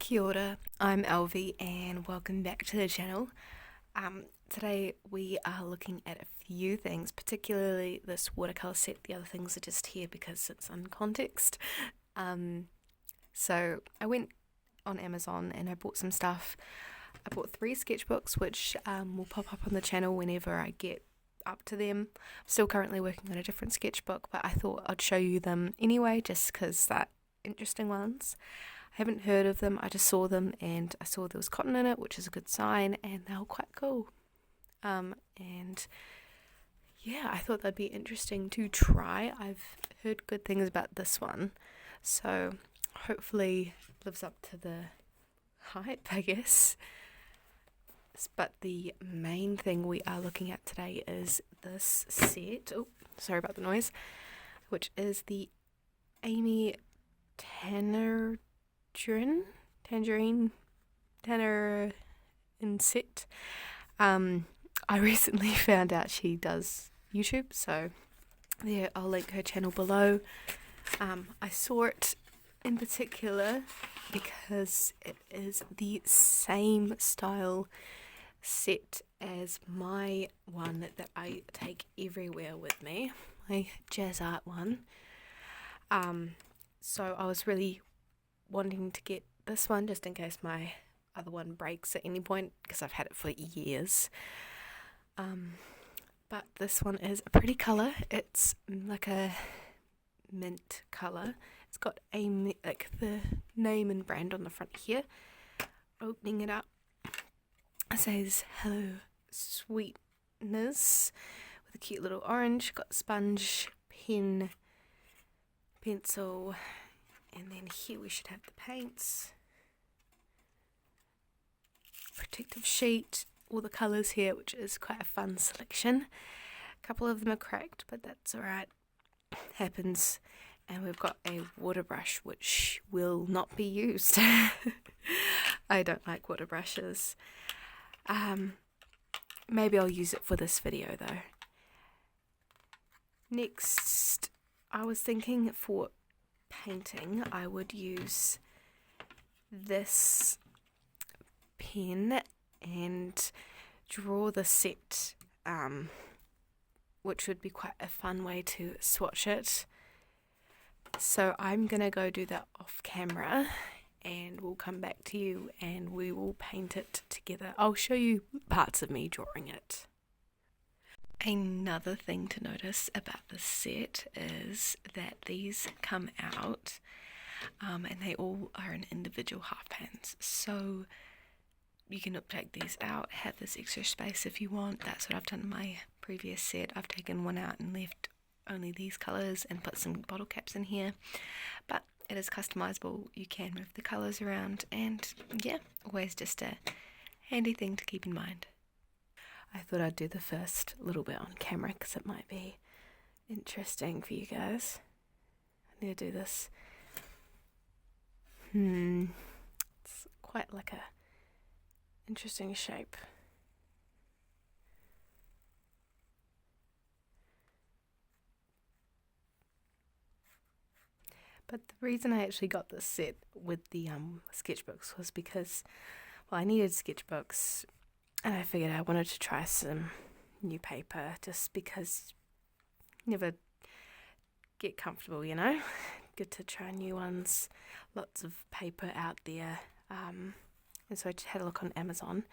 Kia ora, I'm Elvie and welcome back to the channel. Today we are looking at a few things, particularly this watercolour set. The other things are just here because it's in context. So I went on Amazon and I bought some stuff. I bought 3 sketchbooks which will pop up on the channel whenever I get up to them. I'm still currently working on a different sketchbook, but I thought I'd show you them anyway just because they're interesting ones. I haven't heard of them, I just saw them and I saw there was cotton in it, which is a good sign, and they were quite cool. And yeah, I thought that'd be interesting to try. I've heard good things about this one, so hopefully lives up to the hype, I guess. But the main thing we are looking at today is this set, oh, sorry about the noise, which is the Amy Tangerine set. I recently found out she does YouTube, so there, I'll link her channel below. I saw it in particular because it is the same style set as my one that I take everywhere with me, my jazz art one. So I was really wanting to get this one just in case my other one breaks at any point, because I've had it for years. But this one is a pretty colour. It's like a mint colour. It's got like the name and brand on the front here. Opening it up, it says hello sweetness with a cute little orange. Got sponge, pen, pencil, and then here we should have the paints, protective sheet, all the colours here, which is quite a fun selection. A couple of them are cracked, but that's alright, happens. And we've got a water brush which will not be used. I don't like water brushes. Maybe I'll use it for this video though. Next, I was thinking for painting I would use this pen and draw the set, which would be quite a fun way to swatch it. So I'm gonna go do that off camera and we'll come back to you and we will paint it together. I'll show you parts of me drawing it. Another thing to notice about this set is that these come out and they all are in individual half pans, so you can take these out, have this extra space if you want. That's what I've done in my previous set. I've taken one out and left only these colours and put some bottle caps in here, but it is customizable. You can move the colours around, and yeah, always just a handy thing to keep in mind. I thought I'd do the first little bit on camera because it might be interesting for you guys. I need to do this. It's quite like a interesting shape. But the reason I actually got this set with the sketchbooks was because, well, I needed sketchbooks and I figured I wanted to try some new paper just because you never get comfortable, you know? Good to try new ones. Lots of paper out there. And so I just had a look on Amazon,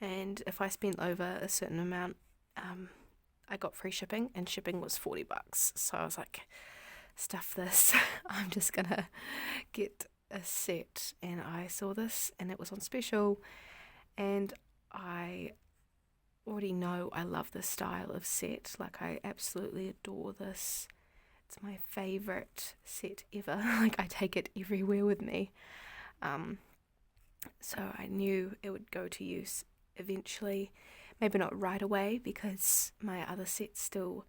and if I spent over a certain amount, I got free shipping, and shipping was $40. So I was like, stuff this. I'm just gonna get a set, and I saw this and it was on special, and I already know I love this style of set. Like, I absolutely adore this. It's my favourite set ever. Like, I take it everywhere with me. So I knew it would go to use eventually. Maybe not right away because my other set still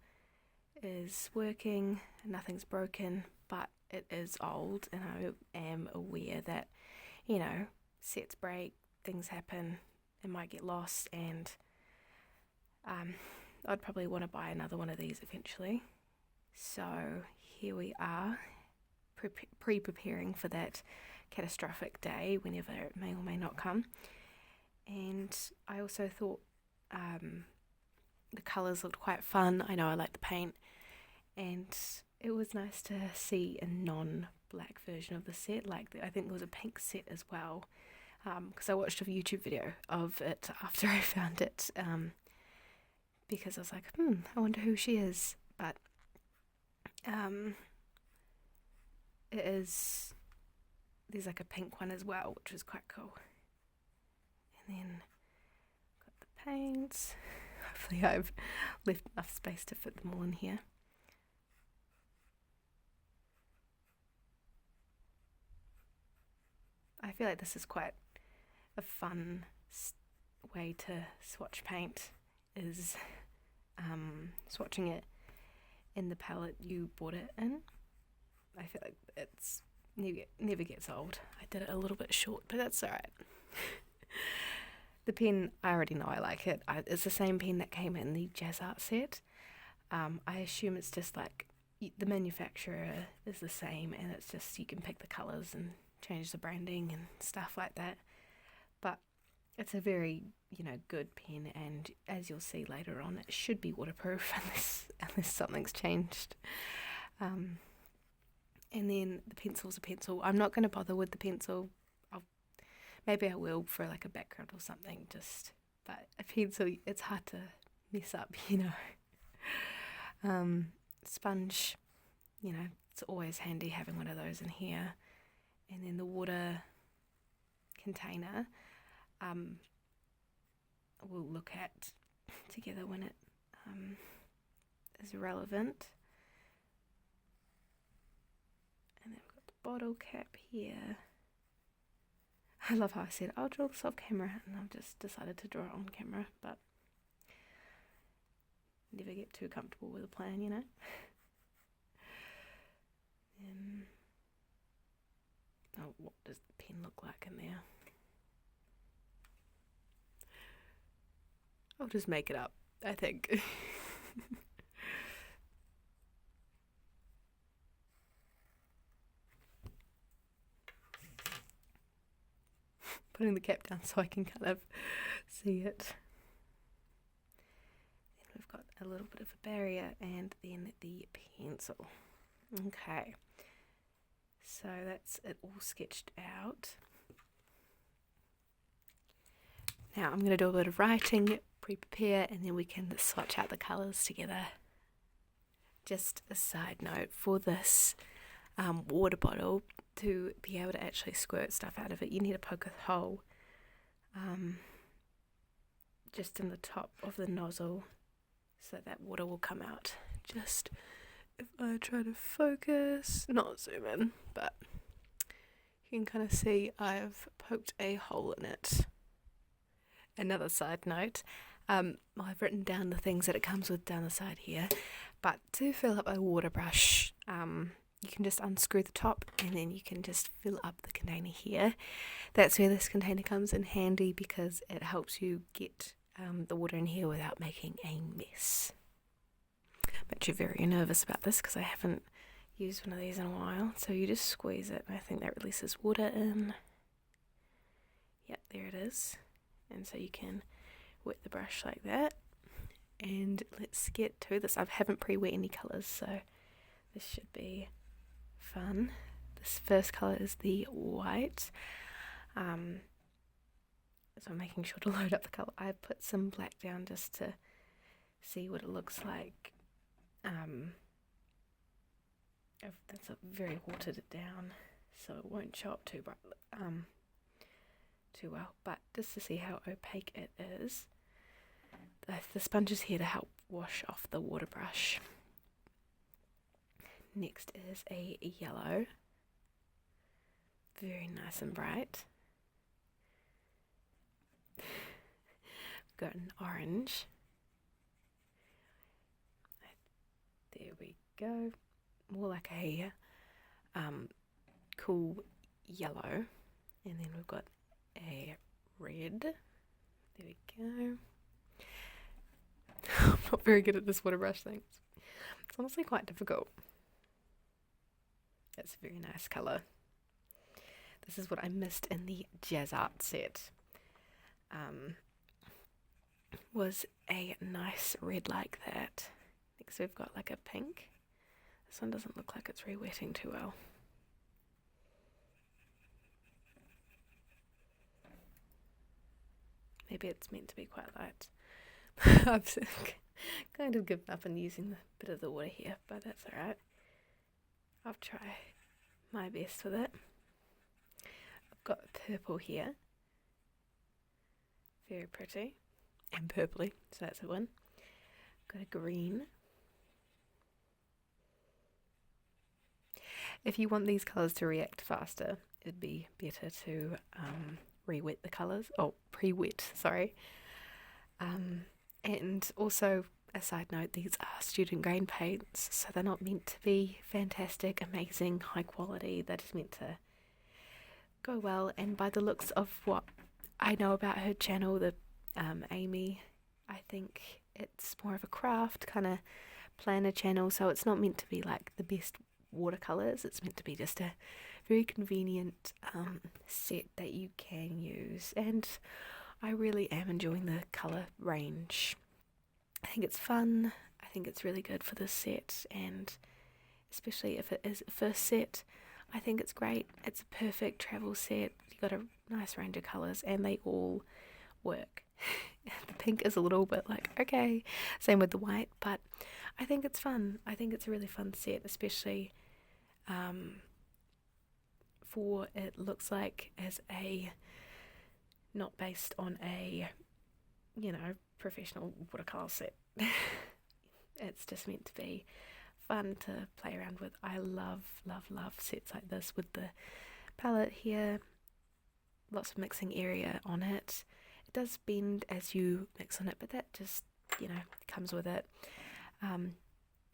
is working, nothing's broken, but it is old, and I am aware that, you know, sets break, things happen, it might get lost, and I'd probably want to buy another one of these eventually. So here we are, preparing for that catastrophic day, whenever it may or may not come. And I also thought the colours looked quite fun. I know I like the paint, and it was nice to see a non-black version of the set. Like, I think there was a pink set as well, because I watched a YouTube video of it after I found it, because I was like, I wonder who she is. But there's like a pink one as well, which was quite cool. And then got the paints. Hopefully I've left enough space to fit them all in here. I feel like this is quite a fun way to swatch paint, is swatching it in the palette you bought it in. I feel like it's never gets old. I did it a little bit short, but that's alright. The pen, I already know I like it. It's the same pen that came in the Jazz Art set. I assume it's just like the manufacturer is the same, and it's just you can pick the colours and change the branding and stuff like that. But it's a very, good pen, and as you'll see later on, it should be waterproof unless something's changed. And then the pencil's a pencil. I'm not going to bother with the pencil. Maybe I will for like a background or something, but a pencil, it's hard to mess up, Sponge, it's always handy having one of those in here. And then the water container, we'll look at together when it is relevant. And then we've got the bottle cap here. I love how I said I'll draw this off camera, and I've just decided to draw it on camera, but never get too comfortable with a plan, what does the pen look like in there? I'll just make it up, I think. Putting the cap down so I can kind of see it. Then we've got a little bit of a barrier, and then the pencil. Okay, so that's it all sketched out. Now I'm going to do a bit of writing, pre-prepare, and then we can swatch out the colours together. Just a side note, for this water bottle, to be able to actually squirt stuff out of it, you need to poke a hole just in the top of the nozzle so that water will come out. Just, if I try to focus, not zoom in, but you can kind of see I've poked a hole in it. Another side note, I've written down the things that it comes with down the side here, but to fill up a water brush, you can just unscrew the top, and then you can just fill up the container here. That's where this container comes in handy, because it helps you get the water in here without making a mess. I'm actually very nervous about this because I haven't used one of these in a while. So you just squeeze it, and I think that releases water in. Yep, there it is. And so you can wet the brush like that. And let's get to this. I haven't pre-wet any colours, so this should be fun. This first colour is the white. So I'm making sure to load up the colour. I put some black down just to see what it looks like. That's very watered it down, so it won't show up too bright, too well. But just to see how opaque it is, the sponge is here to help wash off the water brush. Next is a yellow, very nice and bright. We've got an orange. There we go. More like a cool yellow. And then we've got a red. There we go. I'm not very good at this water brush thing. It's honestly quite difficult. That's a very nice colour. This is what I missed in the Jazz Art set. Was a nice red like that. Next we've got like a pink. This one doesn't look like it's re-wetting too well. Maybe it's meant to be quite light. I've kind of given up on using a bit of the water here, but that's alright. I'll try my best with it. I've got purple here. Very pretty. And purpley, so that's a win. Got a green. If you want these colours to react faster, it'd be better to re-wet the colours. Oh, pre-wet, sorry. And also, a side note, these are student grain paints, so they're not meant to be fantastic, amazing, high quality. They're just meant to go well. And by the looks of what I know about her channel, the Amy, I think it's more of a craft kind of planner channel, so it's not meant to be like the best watercolours. It's meant to be just a very convenient set that you can use, and I really am enjoying the colour range. I think it's fun. I think it's really good for this set, and especially if it is a first set, I think it's great. It's a perfect travel set. You've got a nice range of colours and they all work. The pink is a little bit like, okay, same with the white, but I think it's fun. I think it's a really fun set, especially for it looks like as a, not based on a, professional watercolour set. It's just meant to be fun to play around with. I love sets like this with the palette here, lots of mixing area on it. It does bend as you mix on it, but that just, comes with it. And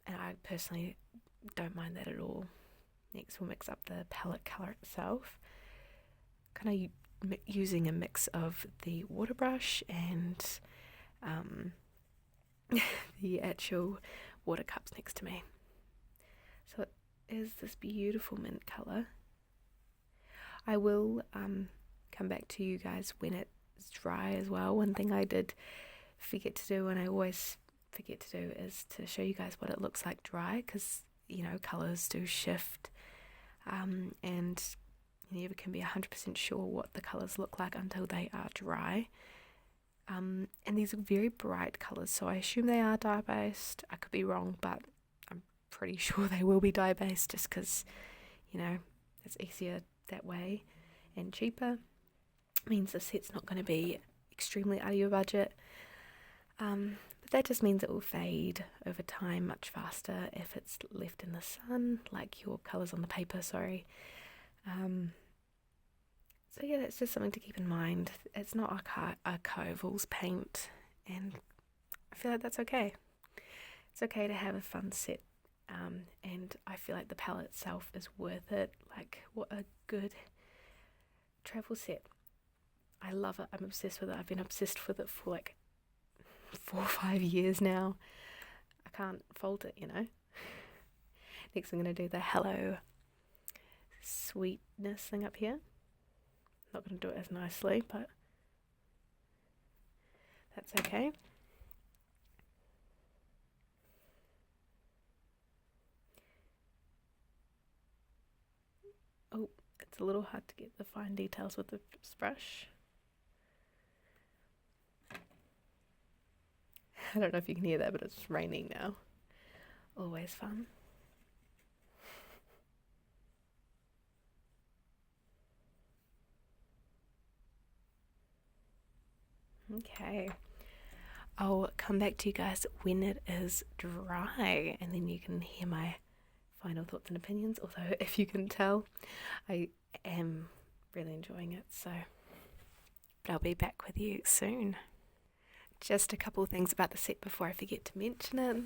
I personally don't mind that at all. Next we'll mix up the palette colour itself. Kind of using a mix of the water brush and the actual water cups next to me. So it is this beautiful mint colour. I will come back to you guys when it's dry as well. One thing I did forget to do, and I always forget to do, is to show you guys what it looks like dry, because colours do shift, and you never can be 100% sure what the colours look like until they are dry. And these are very bright colours, so I assume they are dye based. I could be wrong, but I'm pretty sure they will be dye based, just because it's easier that way and cheaper. Means the set's not going to be extremely out of your budget, but that just means it will fade over time much faster if it's left in the sun, like your colours on the paper, sorry. So yeah, that's just something to keep in mind. It's not Archival's paint, and I feel like that's okay. It's okay to have a fun set, and I feel like the palette itself is worth it. Like, what a good travel set. I love it. I'm obsessed with it. I've been obsessed with it for like 4 or 5 years now. I can't fault it, Next I'm going to do the Hello Sweetness thing up here. Not going to do it as nicely, but that's okay. Oh, it's a little hard to get the fine details with this brush. I don't know if you can hear that, but it's raining now. Always fun. Okay. I'll come back to you guys when it is dry, and then you can hear my final thoughts and opinions. Although, if you can tell, I am really enjoying it, but I'll be back with you soon. Just a couple of things about the set before I forget to mention it,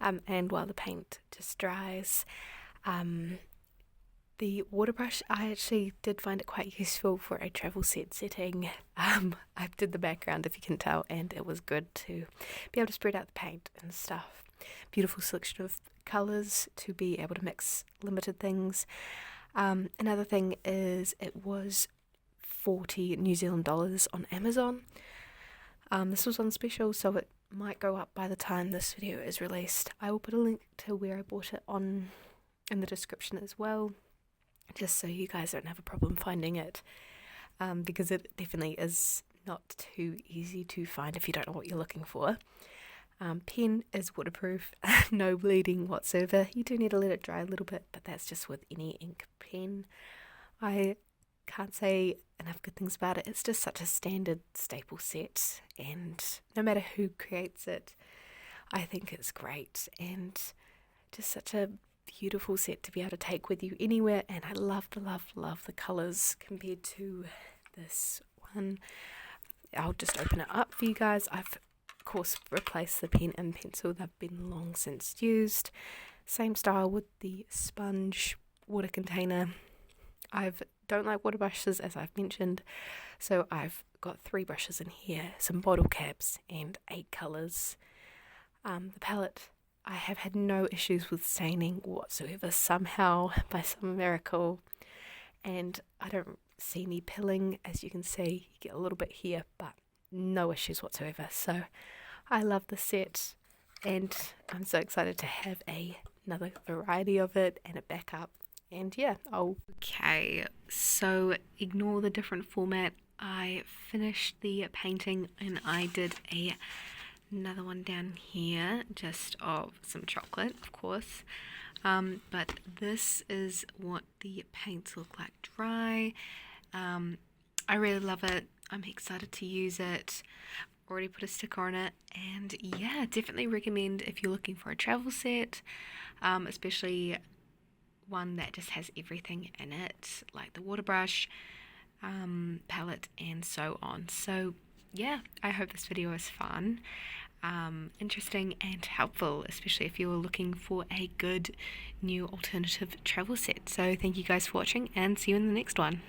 and while the paint just dries. The water brush, I actually did find it quite useful for a travel set setting. I did the background, if you can tell, and it was good to be able to spread out the paint and stuff. Beautiful selection of colours to be able to mix limited things. Another thing is it was 40 New Zealand dollars on Amazon. This was on special, so it might go up by the time this video is released. I will put a link to where I bought it in the description as well, just so you guys don't have a problem finding it, because it definitely is not too easy to find if you don't know what you're looking for. Pen is waterproof, no bleeding whatsoever. You do need to let it dry a little bit, but that's just with any ink pen. I can't say enough good things about it. It's just such a standard staple set, and no matter who creates it, I think it's great, and just such a beautiful set to be able to take with you anywhere. And I love the colours compared to this one. I'll just open it up for you guys. I've of course replaced the pen and pencil. They've been long since used. Same style with the sponge water container. I don't like water brushes, as I've mentioned, so I've got 3 brushes in here, some bottle caps and 8 colours. The palette, I have had no issues with staining whatsoever, somehow, by some miracle, and I don't see any pilling. As you can see, you get a little bit here, but no issues whatsoever. So I love the set, and I'm so excited to have another variety of it and a backup. And yeah, okay, so ignore the different format. I finished the painting and I did another one down here, just of some chocolate, of course. But this is what the paints look like dry. I really love it. I'm excited to use it. Already put a sticker on it, and yeah, definitely recommend if you're looking for a travel set, especially one that just has everything in it, like the water brush, palette, and so on. So yeah, I hope this video is fun, interesting and helpful, especially if you're looking for a good new alternative travel set. So thank you guys for watching, and see you in the next one.